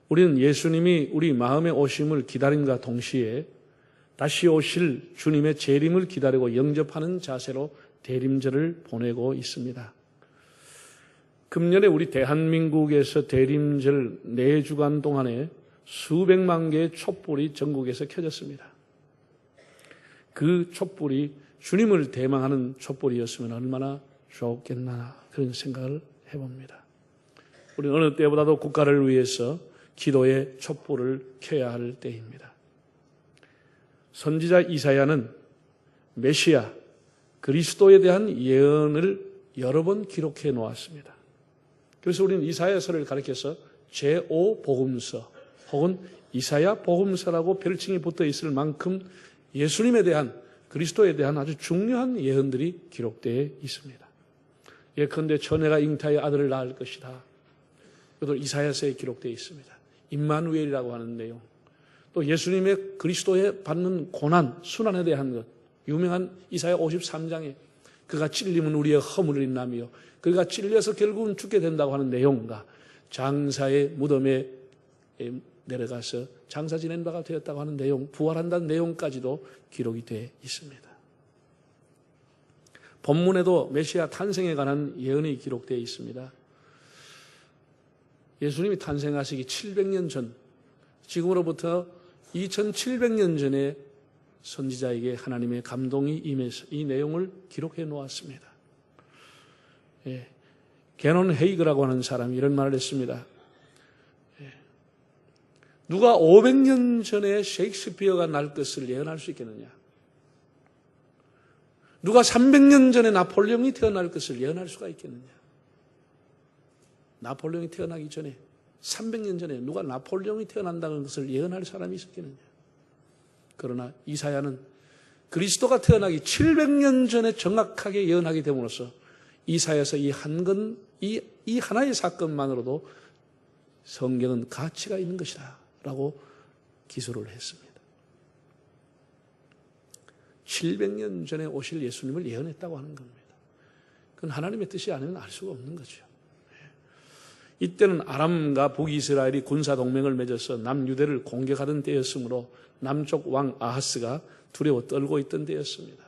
우리는 예수님이 우리 마음에 오심을 기다림과 동시에 다시 오실 주님의 재림을 기다리고 영접하는 자세로 대림절을 보내고 있습니다. 금년에 우리 대한민국에서 대림절 4주간 동안에 수백만 개의 촛불이 전국에서 켜졌습니다. 그 촛불이 주님을 대망하는 촛불이었으면 얼마나 좋겠나 그런 생각을 해봅니다. 우리는 어느 때보다도 국가를 위해서 기도의 촛불을 켜야 할 때입니다. 선지자 이사야는 메시아 그리스도에 대한 예언을 여러 번 기록해 놓았습니다. 그래서 우리는 이사야서를 가리켜서 제5복음서 혹은 이사야 복음서라고 별칭이 붙어 있을 만큼 예수님에 대한 그리스도에 대한 아주 중요한 예언들이 기록되어 있습니다. 예컨대 처녀가 잉타의 아들을 낳을 것이다. 이것도 이사야서에 기록되어 있습니다. 임마누엘이라고 하는 내용, 또 예수님의 그리스도에 받는 고난, 순환에 대한 것, 유명한 이사야 53장에 그가 찔림은 우리의 허물을 인나며 그가 찔려서 결국은 죽게 된다고 하는 내용과 장사의 무덤에 내려가서 장사 지낸 바가 되었다고 하는 내용, 부활한다는 내용까지도 기록이 되어 있습니다. 본문에도 메시아 탄생에 관한 예언이 기록되어 있습니다. 예수님이 탄생하시기 700년 전, 지금으로부터 2700년 전에 선지자에게 하나님의 감동이 임해서 이 내용을 기록해 놓았습니다. 게논 헤이그라고 하는 사람이 이런 말을 했습니다. 누가 500년 전에 셰익스피어가 날 것을 예언할 수 있겠느냐? 누가 300년 전에 나폴레옹이 태어날 것을 예언할 수가 있겠느냐? 나폴레옹이 태어나기 전에 300년 전에 누가 나폴레옹이 태어난다는 것을 예언할 사람이 있었겠느냐? 그러나 이사야는 그리스도가 태어나기 700년 전에 정확하게 예언하게 됨으로써 이사야서 이 하나의 사건만으로도 성경은 가치가 있는 것이다 라고 기술을 했습니다. 700년 전에 오실 예수님을 예언했다고 하는 겁니다. 그건 하나님의 뜻이 아니면 알 수가 없는 거죠. 이때는 아람과 북이스라엘이 군사동맹을 맺어서 남유대를 공격하던 때였으므로 남쪽 왕 아하스가 두려워 떨고 있던 때였습니다.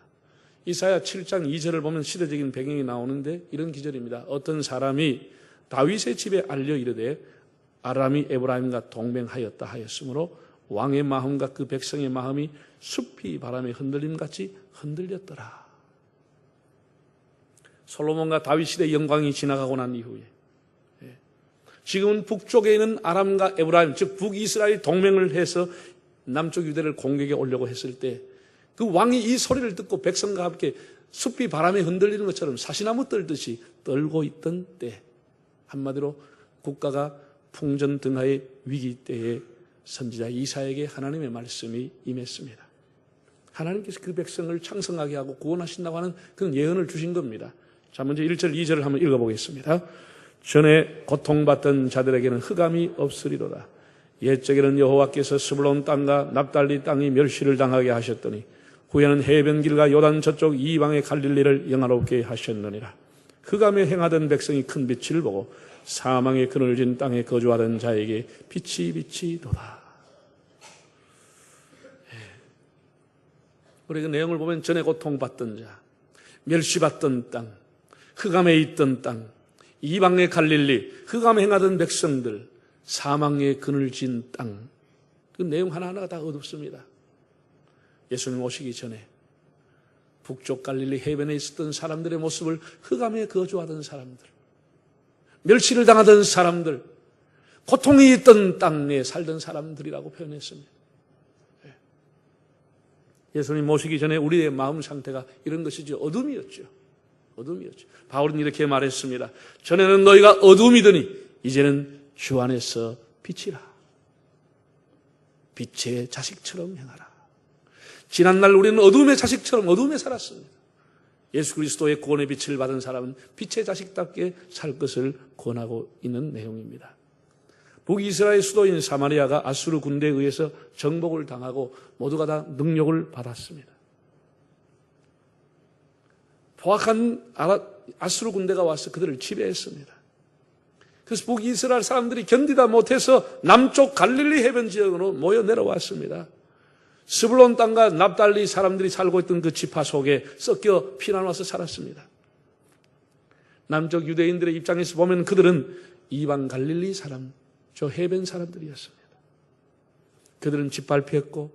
이사야 7장 2절을 보면 시대적인 배경이 나오는데 이런 기절입니다. 어떤 사람이 다윗의 집에 알려 이르되 아람이 에브라임과 동맹하였다 하였으므로 왕의 마음과 그 백성의 마음이 숲이 바람에 흔들림같이 흔들렸더라. 솔로몬과 다윗 시대 영광이 지나가고 난 이후에 지금은 북쪽에 있는 아람과 에브라임, 즉 북이스라엘 동맹을 해서 남쪽 유대를 공격해 오려고 했을 때 그 왕이 이 소리를 듣고 백성과 함께 숲이 바람에 흔들리는 것처럼 사시나무 떨듯이 떨고 있던 때, 한마디로 국가가 풍전등하의 위기 때에 선지자 이사야에게 하나님의 말씀이 임했습니다. 하나님께서 그 백성을 창성하게 하고 구원하신다고 하는 그런 예언을 주신 겁니다. 자, 먼저 1절, 2절을 한번 읽어보겠습니다. 전에 고통받던 자들에게는 흑암이 없으리로다. 옛적에는 여호와께서 스불론 땅과 납달리 땅이 멸시를 당하게 하셨더니 후에는 해변길과 요단 저쪽 이방의 갈릴리를 영화롭게 하셨느니라. 흑암에 행하던 백성이 큰 빛을 보고 사망의 그늘진 땅에 거주하던 자에게 빛이 비치도다. 우리 그 내용을 보면 전에 고통받던 자, 멸시받던 땅, 흑암에 있던 땅, 이방의 갈릴리, 흑암에 행하던 백성들, 사망의 그늘진 땅, 그 내용 하나하나가 다 어둡습니다. 예수님 오시기 전에 북쪽 갈릴리 해변에 있었던 사람들의 모습을 흑암에 거주하던 사람들, 멸시를 당하던 사람들, 고통이 있던 땅에 살던 사람들이라고 표현했습니다. 예수님 모시기 전에 우리의 마음 상태가 이런 것이죠. 어둠이었죠. 어둠이었죠. 바울은 이렇게 말했습니다. 전에는 너희가 어둠이더니 이제는 주 안에서 빛이라. 빛의 자식처럼 행하라. 지난날 우리는 어둠의 자식처럼 어둠에 살았습니다. 예수 그리스도의 구원의 빛을 받은 사람은 빛의 자식답게 살 것을 권하고 있는 내용입니다. 북이스라엘 수도인 사마리아가 아수르 군대에 의해서 정복을 당하고 모두가 다 능욕을 받았습니다. 포악한 아수르 군대가 와서 그들을 지배했습니다. 그래서 북이스라엘 사람들이 견디다 못해서 남쪽 갈릴리 해변 지역으로 모여 내려왔습니다. 스불론 땅과 납달리 사람들이 살고 있던 그 지파 속에 섞여 피난 와서 살았습니다. 남쪽 유대인들의 입장에서 보면 그들은 이방 갈릴리 사람, 저 해변 사람들이었습니다. 그들은 짓밟혔고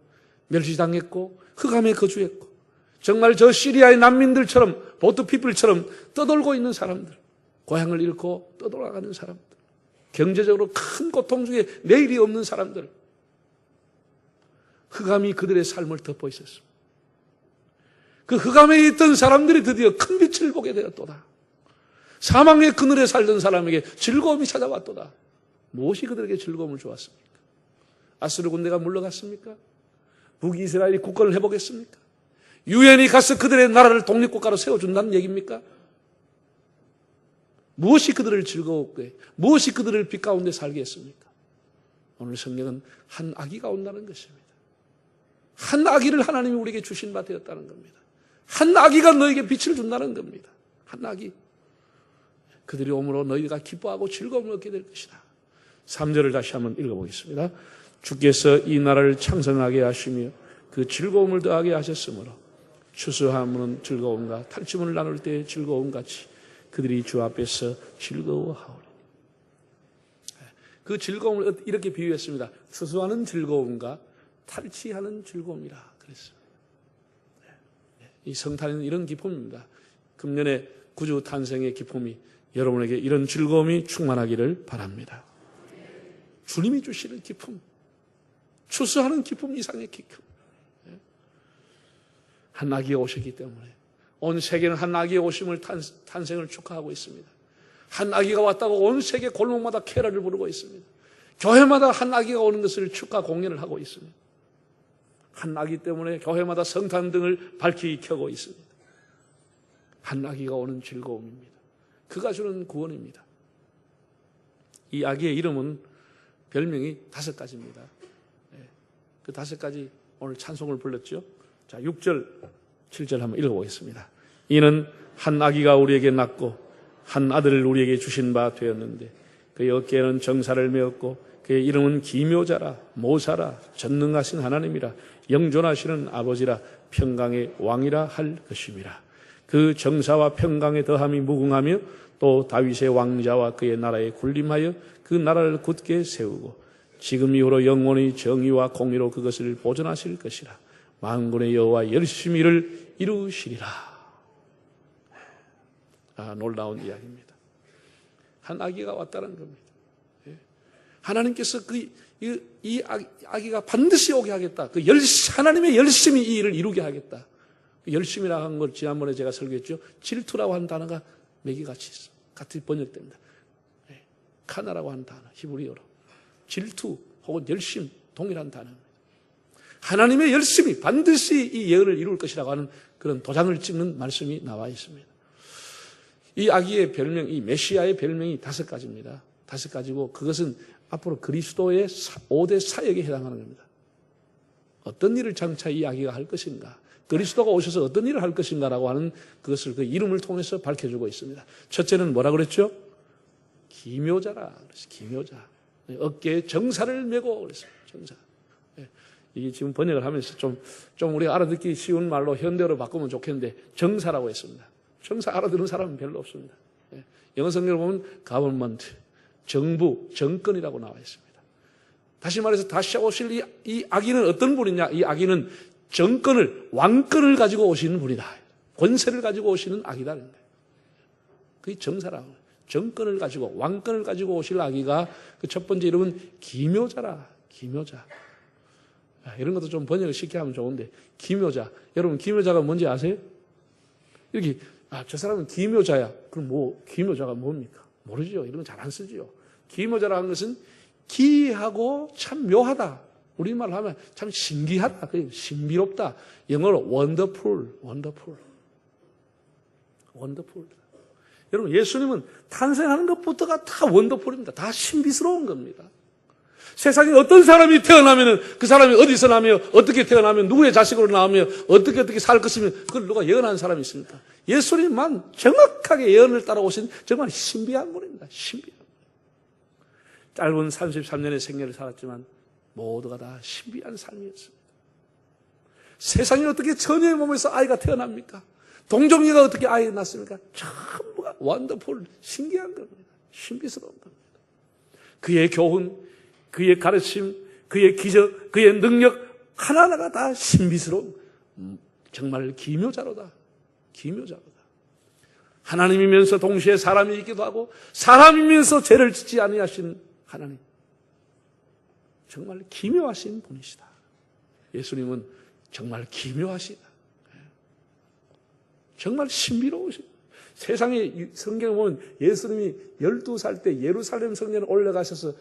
멸시당했고 흑암에 거주했고 정말 저 시리아의 난민들처럼 보트피플처럼 떠돌고 있는 사람들, 고향을 잃고 떠돌아가는 사람들, 경제적으로 큰 고통 중에 내일이 없는 사람들, 흑암이 그들의 삶을 덮어 있었습니다. 그 흑암에 있던 사람들이 드디어 큰 빛을 보게 되었도다. 사망의 그늘에 살던 사람에게 즐거움이 찾아왔도다. 무엇이 그들에게 즐거움을 주었습니까? 아수르 군대가 물러갔습니까? 북이스라엘이 국권을 회복했습니까? 유엔이 가서 그들의 나라를 독립국가로 세워준다는 얘기입니까? 무엇이 그들을 즐거웠게, 무엇이 그들을 빛 가운데 살게 했습니까? 오늘 성경은 한 아기가 온다는 것입니다. 한 아기를 하나님이 우리에게 주신 바 되었다는 겁니다. 한 아기가 너에게 빛을 준다는 겁니다. 한 아기. 그들이 오므로 너희가 기뻐하고 즐거움을 얻게 될 것이다. 3절을 다시 한번 읽어보겠습니다. 주께서 이 나라를 창성하게 하시며 그 즐거움을 더하게 하셨으므로 추수하면 즐거움과 탈취문을 나눌 때의 즐거움같이 그들이 주 앞에서 즐거워하오리. 그 즐거움을 이렇게 비유했습니다. 추수하는 즐거움과 탈취하는 즐거움이라 그랬습니다. 이 성탄은 이런 기쁨입니다. 금년의 구주 탄생의 기쁨이 여러분에게 이런 즐거움이 충만하기를 바랍니다. 주님이 주시는 기쁨, 추수하는 기쁨 이상의 기쁨. 한 아기가 오셨기 때문에 온 세계는 한 아기의 오심을 탄생을 축하하고 있습니다. 한 아기가 왔다고 온 세계 골목마다 캐럴을 부르고 있습니다. 교회마다 한 아기가 오는 것을 축하 공연을 하고 있습니다. 한 아기 때문에 교회마다 성탄등을 밝히 켜고 있습니다. 한 아기가 오는 즐거움입니다. 그가 주는 구원입니다. 이 아기의 이름은 별명이 5가지입니다. 그 5가지 오늘 찬송을 불렀죠. 자, 6절, 7절 한번 읽어보겠습니다. 이는 한 아기가 우리에게 낳고 한 아들을 우리에게 주신 바 되었는데 그의 어깨에는 정사를 메었고 그의 이름은 기묘자라 모사라 전능하신 하나님이라 영존하시는 아버지라 평강의 왕이라 할 것임이라. 그 정사와 평강의 더함이 무궁하며 또 다윗의 왕자와 그의 나라에 군림하여 그 나라를 굳게 세우고 지금 이후로 영원히 정의와 공의로 그것을 보존하실 것이라. 만군의 여호와 열심히 이를 이루시리라. 놀라운 이야기입니다. 한 아기가 왔다는 겁니다. 하나님께서 이 아기가 반드시 오게 하겠다. 하나님의 열심히 이 일을 이루게 하겠다. 열심이라고 한 걸 지난번에 제가 설교했죠. 질투라고 하는 단어가 몇 개 같이 있어. 같이 번역됩니다. 카나라고 하는 단어, 히브리어로. 질투 혹은 열심, 동일한 단어입니다. 하나님의 열심이 반드시 이 예언을 이룰 것이라고 하는 그런 도장을 찍는 말씀이 나와 있습니다. 이 아기의 별명, 이 메시아의 별명이 5가지입니다. 5가지고 그것은 앞으로 그리스도의 5대 사역에 해당하는 겁니다. 어떤 일을 장차 이 아기가 할 것인가, 그리스도가 오셔서 어떤 일을 할 것인가라고 하는 그것을 그 이름을 통해서 밝혀주고 있습니다. 첫째는 뭐라 그랬죠? 기묘자라. 그래서 기묘자. 어깨에 정사를 메고 그랬습니다. 정사. 이게 지금 번역을 하면서 좀 우리가 알아듣기 쉬운 말로 현대어로 바꾸면 좋겠는데 정사라고 했습니다. 정사 알아듣는 사람은 별로 없습니다. 영어 성경을 보면 government, 정부, 정권이라고 나와 있습니다. 다시 말해서 다시 오실 이 아기는 어떤 분이냐? 이 아기는 정권을, 왕권을 가지고 오시는 분이다. 권세를 가지고 오시는 아기다. 그게 정사라고. 정권을 가지고, 왕권을 가지고 오실 아기가 그 첫 번째 이름은 기묘자라. 기묘자. 이런 것도 좀 번역을 쉽게 하면 좋은데, 기묘자. 여러분, 기묘자가 뭔지 아세요? 이렇게, 저 사람은 기묘자야. 그럼 기묘자가 뭡니까? 모르죠. 이런 건 잘 안 쓰죠. 기묘자라는 하는 것은 기이하고 참 묘하다. 우리말로 하면 참 신기하다. 신비롭다. 영어로 wonderful. 여러분, 예수님은 탄생하는 것부터가 다 원더풀입니다. 다 신비스러운 겁니다. 세상에 어떤 사람이 태어나면 그 사람이 어디서 나며 어떻게 태어나면 누구의 자식으로 나오며 어떻게 살 것이며 그걸 누가 예언하는 사람이 있습니까? 예수님만 정확하게 예언을 따라오신 정말 신비한 분입니다. 신비한 분. 짧은 33년의 생애를 살았지만 모두가 다 신비한 삶이었습니다. 세상에 어떻게 처녀의 몸에서 아이가 태어납니까? 동정이가 어떻게 아이가 낳습니까? 전부가 원더풀, 신기한 겁니다. 신비스러운 겁니다. 그의 교훈, 그의 가르침, 그의 기적, 그의 능력 하나하나가 다 신비스러운, 정말 기묘자로다. 기묘자로다. 하나님이면서 동시에 사람이기도 하고 사람이면서 죄를 짓지 아니하신 하나님, 정말 기묘하신 분이시다. 예수님은 정말 기묘하시다. 정말 신비로우시다. 세상에 성경에 보면 예수님이 12살 때 예루살렘 성전에 올라가셔서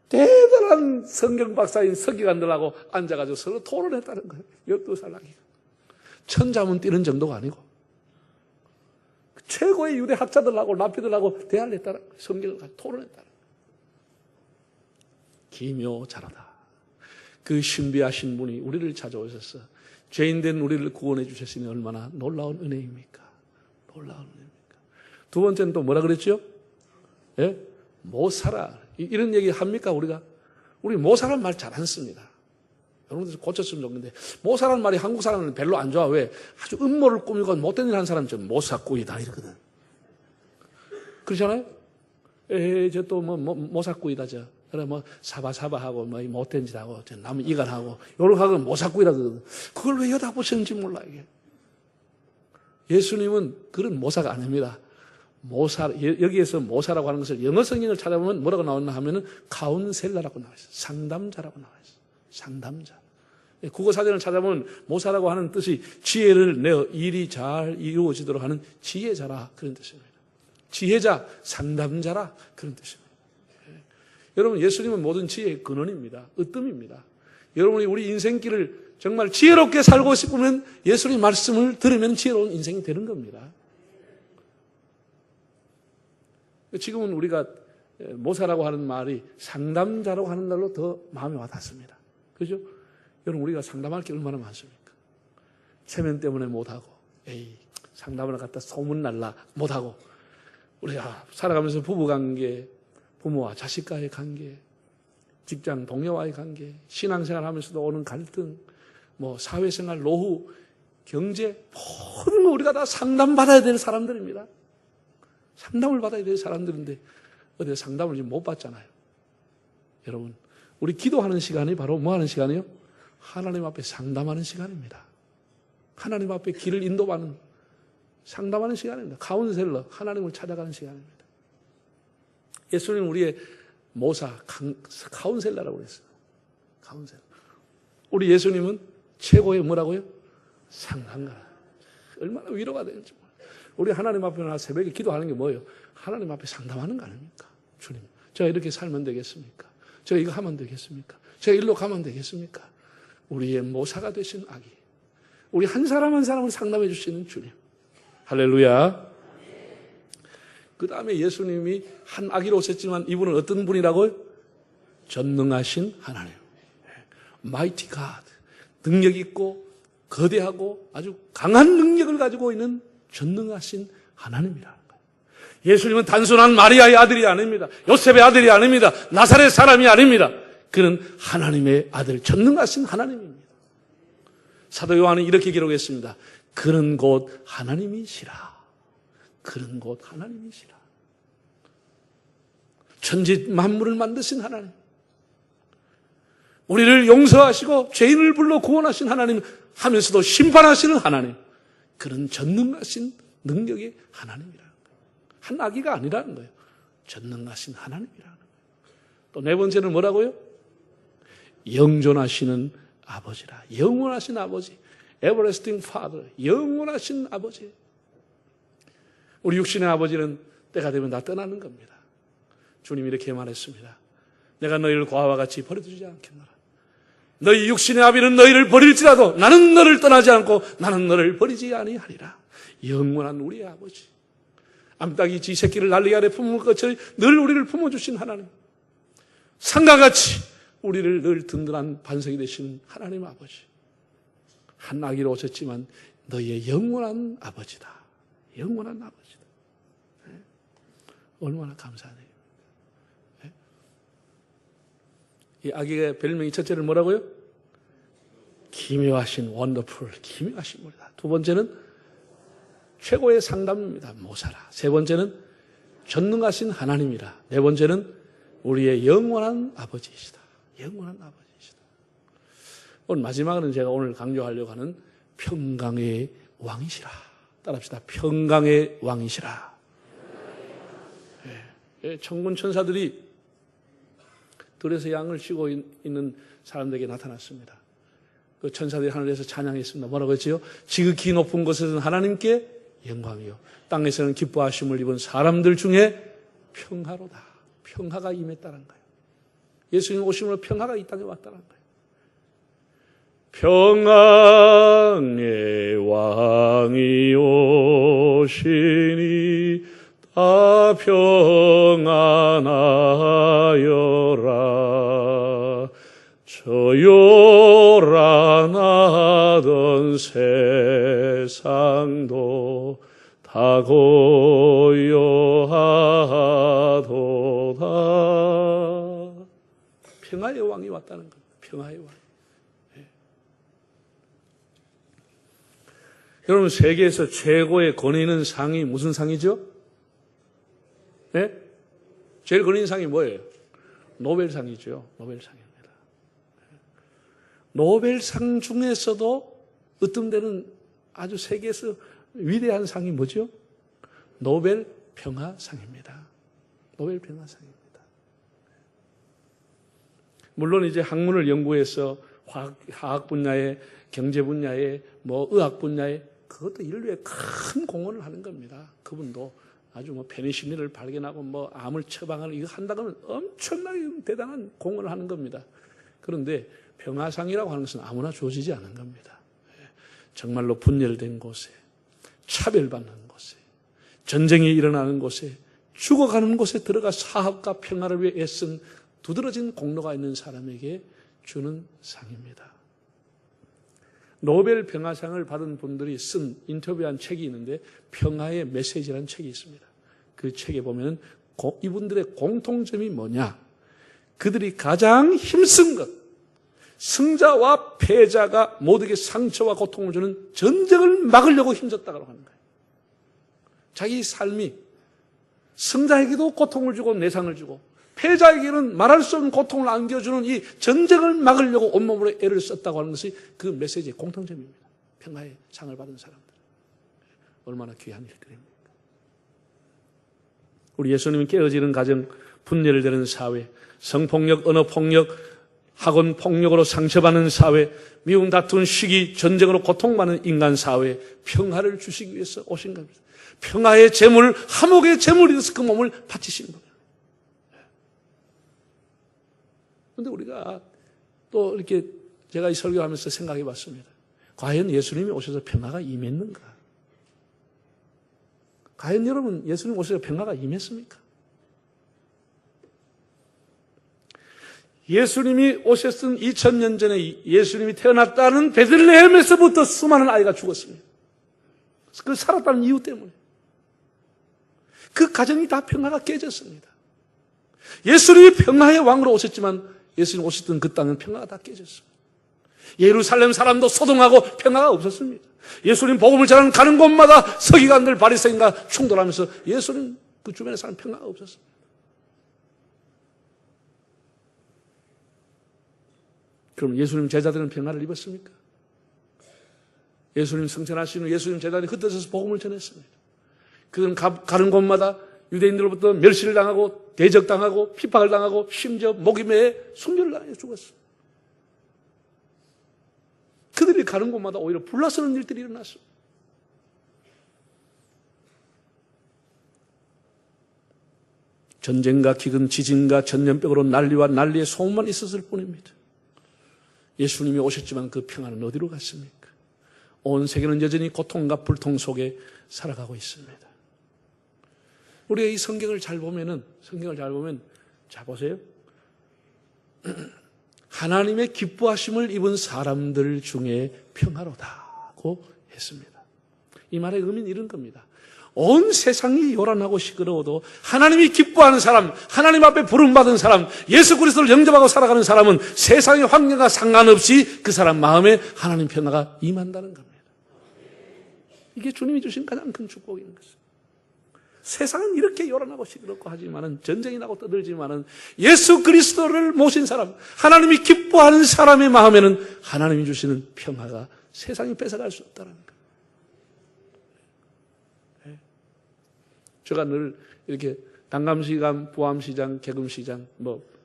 대단한 성경 박사인 서기관들하고 앉아가지고 서로 토론했다는 거예요. 12살 아기가. 천자문 뛰는 정도가 아니고 최고의 유대 학자들하고 랍비들하고 대화를 했다는 거예요. 성경을 가지고 토론했다는 거예요. 기묘자라다. 그 신비하신 분이 우리를 찾아오셔서 죄인된 우리를 구원해 주셨으니 얼마나 놀라운 은혜입니까? 놀라운 은혜입니까? 두 번째는 또 뭐라 그랬죠? 예? 못 살아. 이런 얘기 합니까, 우리가? 우리 못 살아는 말 잘 안 씁니다. 여러분들 고쳤으면 좋겠는데, 못 살아는 말이 한국 사람은 별로 안 좋아. 왜? 아주 음모를 꾸미고 못된 일 하는 사람 좀 못사꾸이다 이러거든. 그렇잖아요? 저 또 못사꾸이다, 저. 그래, 사바사바하고, 못된 짓 하고, 남 이간하고, 요렇게 하고 못사꾸이다 그러거든. 그걸 왜 여다 붙였는지 몰라, 이게. 예수님은 그런 모사가 아닙니다. 모사, 여기에서 모사라고 하는 것을 영어 성경을 찾아보면 뭐라고 나오나 하면은 카운셀러라고 나와 있어요. 상담자라고 나와 있어요. 상담자. 국어 사전을 찾아보면 모사라고 하는 뜻이 지혜를 내어 일이 잘 이루어지도록 하는 지혜자라 그런 뜻입니다. 지혜자, 상담자라 그런 뜻입니다. 여러분, 예수님은 모든 지혜의 근원입니다. 으뜸입니다. 여러분이 우리 인생길을 정말 지혜롭게 살고 싶으면 예수님 말씀을 들으면 지혜로운 인생이 되는 겁니다. 지금은 우리가 모사라고 하는 말이 상담자라고 하는 말로 더 마음에 와닿습니다. 그죠? 여러분, 우리가 상담할 게 얼마나 많습니까? 체면 때문에 못하고, 상담을 갖다 소문날라 못하고, 우리가 살아가면서 부부관계, 부모와 자식과의 관계, 직장 동료와의 관계, 신앙생활 하면서도 오는 갈등, 사회생활, 노후, 경제, 모든 거 우리가 다 상담받아야 될 사람들입니다. 상담을 받아야 될 사람들인데 어디 상담을 지금 못 받잖아요. 여러분, 우리 기도하는 시간이 바로 뭐 하는 시간이요? 하나님 앞에 상담하는 시간입니다. 하나님 앞에 길을 인도하는, 상담하는 시간입니다. 카운셀러, 하나님을 찾아가는 시간입니다. 예수님은 우리의 모사, 카운셀러라고 그랬어요. 카운셀러. 우리 예수님은 최고의 뭐라고요? 상담가. 얼마나 위로가 되는지 몰라요. 우리 하나님 앞에 새벽에 기도하는 게 뭐예요? 하나님 앞에 상담하는 거 아닙니까? 주님, 제가 이렇게 살면 되겠습니까? 제가 이거 하면 되겠습니까? 제가 일로 가면 되겠습니까? 우리의 모사가 되신 아기, 우리 한 사람 한 사람을 상담해 주시는 주님. 할렐루야. 그 다음에 예수님이 한 아기로 오셨지만 이분은 어떤 분이라고요? 전능하신 하나님. Mighty God. 능력 있고 거대하고 아주 강한 능력을 가지고 있는 전능하신 하나님이라는 거예요. 예수님은 단순한 마리아의 아들이 아닙니다. 요셉의 아들이 아닙니다. 나사렛 사람이 아닙니다. 그는 하나님의 아들, 전능하신 하나님입니다. 사도 요한은 이렇게 기록했습니다. 그는 곧 하나님이시라. 그는 곧 하나님이시라. 천지 만물을 만드신 하나님, 우리를 용서하시고 죄인을 불러 구원하신 하나님 하면서도 심판하시는 하나님, 그런 전능하신 능력의 하나님이라는 거예요. 한 아기가 아니라는 거예요. 전능하신 하나님이라는 거예요. 또 네 번째는 뭐라고요? 영존하시는 아버지라. 영원하신 아버지, Everlasting Father, 영원하신 아버지. 우리 육신의 아버지는 때가 되면 다 떠나는 겁니다. 주님이 이렇게 말했습니다. 내가 너희를 고아와 같이 버려두지 않겠노라. 너희 육신의 아비는 너희를 버릴지라도 나는 너를 떠나지 않고 나는 너를 버리지 아니하리라. 영원한 우리의 아버지, 암탉이 지 새끼를 난리 아래 품은 것처럼 늘 우리를 품어주신 하나님, 산과 같이 우리를 늘 든든한 반석이 되신 하나님 아버지, 한 아기로 오셨지만 너희의 영원한 아버지다. 영원한 아버지다. 네? 얼마나 감사하네요. 네? 이 아기의 별명이 첫째는 뭐라고요? 기묘하신 원더풀, 기묘하신 분이다. 두 번째는 최고의 상담입니다. 모사라. 세 번째는 전능하신 하나님이라. 네 번째는 우리의 영원한 아버지이시다. 영원한 아버지이시다. 오늘 마지막으로는 제가 오늘 강조하려고 하는 평강의 왕이시라. 따라합시다. 평강의 왕이시라. 천군 천사들이 들에서 양을 쉬고 있는 사람들에게 나타났습니다. 그 천사들이 하늘에서 찬양했습니다. 뭐라고 했지요? 지극히 높은 곳에서는 하나님께 영광이요, 땅에서는 기뻐하심을 입은 사람들 중에 평화로다. 평화가 임했다는 거예요. 예수님 오심으로 평화가 이 땅에 왔다는 거예요. 평강의 왕이 오시니 다 평안하여라. 저 요란하던 세상도 다 고요하도다. 평화의 왕이 왔다는 겁니다. 평화의 왕. 네. 여러분, 세계에서 최고의 권위 있는 상이 무슨 상이죠? 네? 제일 권위 있는 상이 뭐예요? 노벨상이죠. 노벨상입니다. 노벨상 중에서도 어떤 데는 아주 세계에서 위대한 상이 뭐죠? 노벨 평화상입니다. 노벨 평화상입니다. 물론 이제 학문을 연구해서 화학 분야에, 경제 분야에, 의학 분야에, 그것도 인류에 큰 공헌을 하는 겁니다. 그분도 아주 페니실린을 발견하고 암을 처방하는 이거 한다고 하면 엄청나게 대단한 공헌을 하는 겁니다. 그런데 평화상이라고 하는 것은 아무나 주어지지 않은 겁니다. 정말로 분열된 곳에, 차별받는 곳에, 전쟁이 일어나는 곳에, 죽어가는 곳에 들어가 사업과 평화를 위해 애쓴 두드러진 공로가 있는 사람에게 주는 상입니다. 노벨 평화상을 받은 분들이 쓴 인터뷰한 책이 있는데 평화의 메시지라는 책이 있습니다. 그 책에 보면 이분들의 공통점이 뭐냐? 그들이 가장 힘쓴 것, 승자와 패자가 모두에게 상처와 고통을 주는 전쟁을 막으려고 힘썼다고 하는 거예요. 자기 삶이 승자에게도 고통을 주고 내상을 주고 패자에게는 말할 수 없는 고통을 안겨주는 이 전쟁을 막으려고 온몸으로 애를 썼다고 하는 것이 그 메시지의 공통점입니다. 평화의 상을 받은 사람들. 얼마나 귀한 일들입니까? 우리 예수님이 깨어지는 가정, 분열되는 사회, 성폭력, 언어폭력, 학원폭력으로 상처받는 사회, 미움 다툰 시기, 전쟁으로 고통받는 인간 사회에 평화를 주시기 위해서 오신 겁니다. 평화의 제물, 화목의 제물이 돼서 그 몸을 바치신 거예요. 그런데 우리가 또 이렇게 제가 이 설교하면서 생각해 봤습니다. 과연 예수님이 오셔서 평화가 임했는가? 과연 여러분 예수님 오셔서 평화가 임했습니까? 예수님이 오셨던 2000년 전에 예수님이 태어났다는 베들레헴에서부터 수많은 아이가 죽었습니다. 그 살았다는 이유 때문에. 그 가정이 다 평화가 깨졌습니다. 예수님이 평화의 왕으로 오셨지만 예수님 오셨던 그 땅은 평화가 다 깨졌습니다. 예루살렘 사람도 소동하고 평화가 없었습니다. 예수님 복음을 전하는 가는 곳마다 서기관들 바리새인과 충돌하면서 예수님 그 주변에 사는 평화가 없었습니다. 그럼 예수님 제자들은 평화를 입었습니까? 예수님 승천하신 후 예수님 제자들이 흩어져서 복음을 전했습니다. 그들은 가는 곳마다 유대인들로부터 멸시를 당하고 대적당하고 핍박을 당하고 심지어 목임에 순교를 당해 죽었습니다. 그들이 가는 곳마다 오히려 불나서는 일들이 일어났습니다. 전쟁과 기근, 지진과 전염병으로 난리와 난리의 소문만 있었을 뿐입니다. 예수님이 오셨지만 그 평화는 어디로 갔습니까? 온 세계는 여전히 고통과 불통 속에 살아가고 있습니다. 우리가 이 성경을 잘 보면, 자 보세요. 하나님의 기뻐하심을 입은 사람들 중에 평화로다고 했습니다. 이 말의 의미는 이런 겁니다. 온 세상이 요란하고 시끄러워도 하나님이 기뻐하는 사람, 하나님 앞에 부름받은 사람, 예수 그리스도를 영접하고 살아가는 사람은 세상의 환경과 상관없이 그 사람 마음에 하나님 평화가 임한다는 겁니다. 이게 주님이 주신 가장 큰 축복인 것입니다. 세상은 이렇게 요란하고 시끄럽고 하지만은, 전쟁이 나고 떠들지만은, 예수 그리스도를 모신 사람, 하나님이 기뻐하는 사람의 마음에는 하나님이 주시는 평화가 세상이 뺏어갈 수 없다는 거예요. 제가 늘 이렇게 단감시장, 부암시장, 개금시장,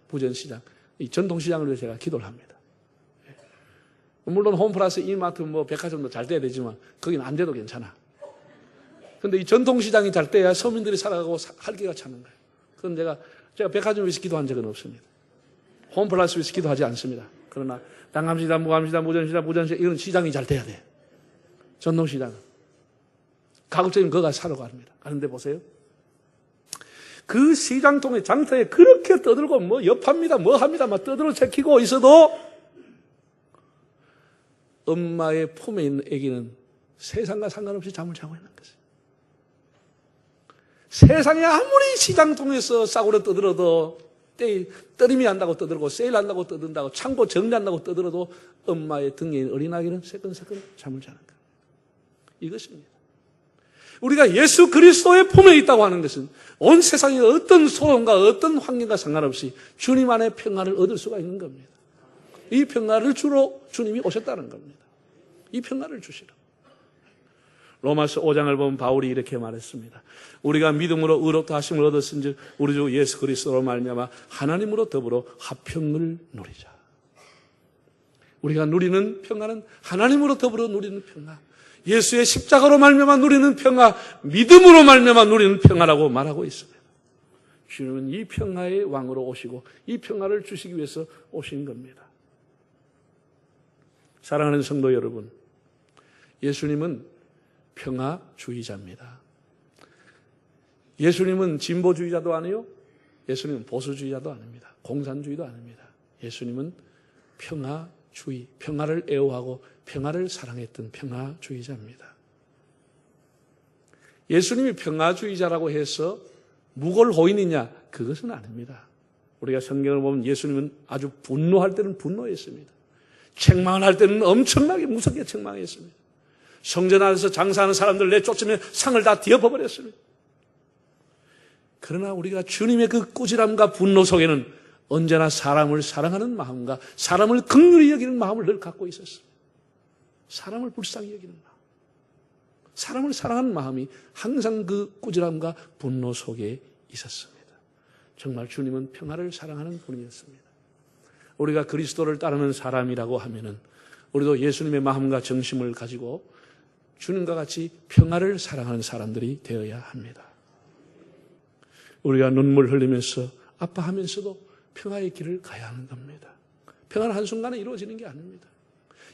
부전시장, 이 전통시장을 위해서 제가 기도를 합니다. 물론 홈플러스, 이마트, 백화점도 잘 돼야 되지만 거기는 안 돼도 괜찮아. 그런데 이 전통시장이 잘 돼야 서민들이 살아가고 활기가 차는 거예요. 그건 제가 백화점 위해서 기도한 적은 없습니다. 홈플러스 위해서 기도하지 않습니다. 그러나 단감시장, 부암시장, 부전시장 이런 시장이 잘 돼야 돼. 전통시장은. 가급적이면 거기 가서 사러 갑니다. 그런데 보세요. 그 시장통에 장터에 그렇게 떠들고 옆합니다, 합니다, 막 떠들어 제키고 있어도 엄마의 품에 있는 아기는 세상과 상관없이 잠을 자고 있는 것이에요. 세상에 아무리 시장통에서 싸구려 떠들어도 떠림이 한다고 떠들고 세일한다고 떠든다고 창고 정리한다고 떠들어도 엄마의 등에 있는 어린아기는 새끈새끈 잠을 자는 거예요. 이것입니다. 우리가 예수 그리스도의 품에 있다고 하는 것은 온 세상의 어떤 소동과 어떤 환경과 상관없이 주님 안에 평화를 얻을 수가 있는 겁니다. 이 평화를 주로 주님이 오셨다는 겁니다. 이 평화를 주시라. 로마서 5장을 보면 바울이 이렇게 말했습니다. 우리가 믿음으로 의롭다 하심을 얻었은즉 우리 주 예수 그리스도로 말미암아 하나님으로 더불어 화평을 누리자. 우리가 누리는 평화는 하나님으로 더불어 누리는 평화, 예수의 십자가로 말미암아 누리는 평화, 믿음으로 말미암아 누리는 평화라고 말하고 있습니다. 주님은 이 평화의 왕으로 오시고 이 평화를 주시기 위해서 오신 겁니다. 사랑하는 성도 여러분, 예수님은 평화주의자입니다. 예수님은 진보주의자도 아니요, 예수님은 보수주의자도 아닙니다. 공산주의도 아닙니다. 예수님은 평화주의, 평화를 애호하고 평화를 사랑했던 평화주의자입니다. 예수님이 평화주의자라고 해서 무골호인이냐? 그것은 아닙니다. 우리가 성경을 보면 예수님은 아주 분노할 때는 분노했습니다. 책망을 할 때는 엄청나게 무섭게 책망했습니다. 성전 안에서 장사하는 사람들 내쫓으면 상을 다 뒤엎어버렸습니다. 그러나 우리가 주님의 그 꾸지람과 분노 속에는 언제나 사람을 사랑하는 마음과 사람을 긍휼히 여기는 마음을 늘 갖고 있었습니다. 사람을 불쌍히 여기는 마음, 사람을 사랑하는 마음이 항상 그 꾸지람과 분노 속에 있었습니다. 정말 주님은 평화를 사랑하는 분이었습니다. 우리가 그리스도를 따르는 사람이라고 하면은 우리도 예수님의 마음과 정심을 가지고 주님과 같이 평화를 사랑하는 사람들이 되어야 합니다. 우리가 눈물 흘리면서 아파하면서도 평화의 길을 가야 하는 겁니다. 평화는 한순간에 이루어지는 게 아닙니다.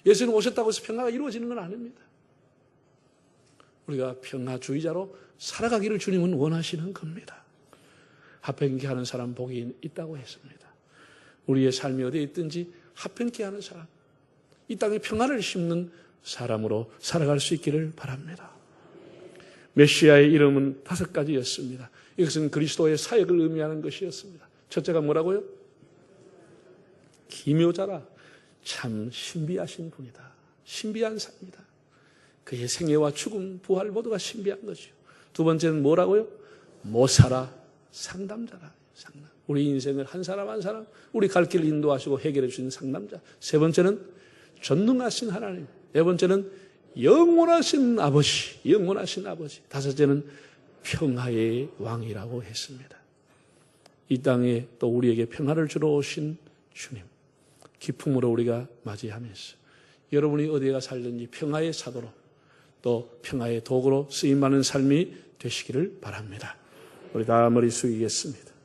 예수님 오셨다고 해서 평화가 이루어지는 건 아닙니다. 우리가 평화주의자로 살아가기를 주님은 원하시는 겁니다. 화평케 하는 사람 복이 있다고 했습니다. 우리의 삶이 어디에 있든지 화평케 하는 사람, 이 땅에 평화를 심는 사람으로 살아갈 수 있기를 바랍니다. 메시아의 이름은 5가지였습니다. 이것은 그리스도의 사역을 의미하는 것이었습니다. 첫째가 뭐라고요? 기묘자라. 참 신비하신 분이다. 신비한 사람이다. 그의 생애와 죽음, 부활 모두가 신비한 거죠. 두 번째는 뭐라고요? 모사라. 상담자라. 상담. 우리 인생을 한 사람 한 사람 우리 갈 길을 인도하시고 해결해 주시는 상담자. 세 번째는 전능하신 하나님. 네 번째는 영원하신 아버지. 영원하신 아버지. 다섯째는 평화의 왕이라고 했습니다. 이 땅에 또 우리에게 평화를 주러 오신 주님, 기쁨으로 우리가 맞이하면서 여러분이 어디에 살든지 평화의 사도로 또 평화의 도구로 쓰임받는 삶이 되시기를 바랍니다. 우리 다 머리 숙이겠습니다.